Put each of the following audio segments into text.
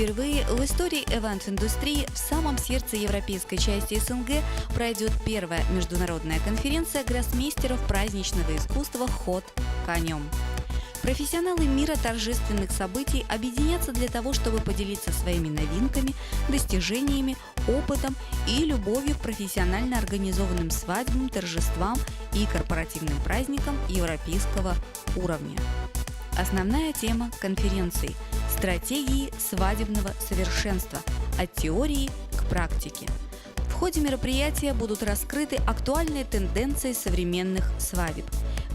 Впервые в истории ивент-индустрии в самом сердце европейской части СНГ пройдет первая международная конференция гроссмейстеров праздничного искусства «Ход конем». Профессионалы мира торжественных событий объединятся для того, чтобы поделиться своими новинками, достижениями, опытом и любовью к профессионально организованным свадьбам, торжествам и корпоративным праздникам европейского уровня. Основная тема конференции – стратегии свадебного совершенства от теории к практике. В ходе мероприятия будут раскрыты актуальные тенденции современных свадеб.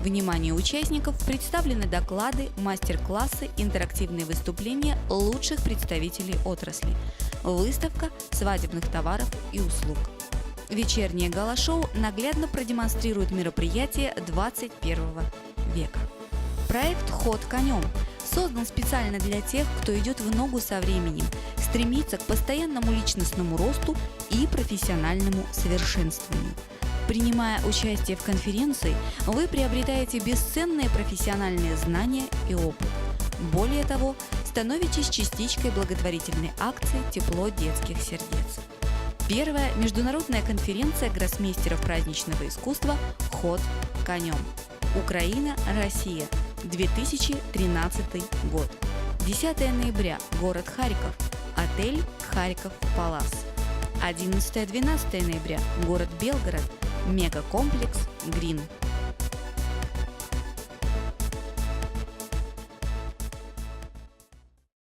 Вниманию участников представлены доклады, мастер-классы, интерактивные выступления лучших представителей отрасли, выставка свадебных товаров и услуг. Вечернее гала-шоу наглядно продемонстрирует мероприятие 21 века. Проект «Ход конем» создан специально для тех, кто идет в ногу со временем, стремится к постоянному личностному росту и профессиональному совершенствованию. Принимая участие в конференции, вы приобретаете бесценные профессиональные знания и опыт. Более того, становитесь частичкой благотворительной акции «Тепло детских сердец». Первая международная конференция гроссмейстеров праздничного искусства «Ход конем». Украина, Россия. 2013 год. 10 ноября. Город Харьков. Отель «Харьков Палас». 11-12 ноября. Город Белгород. Мегакомплекс «Грин».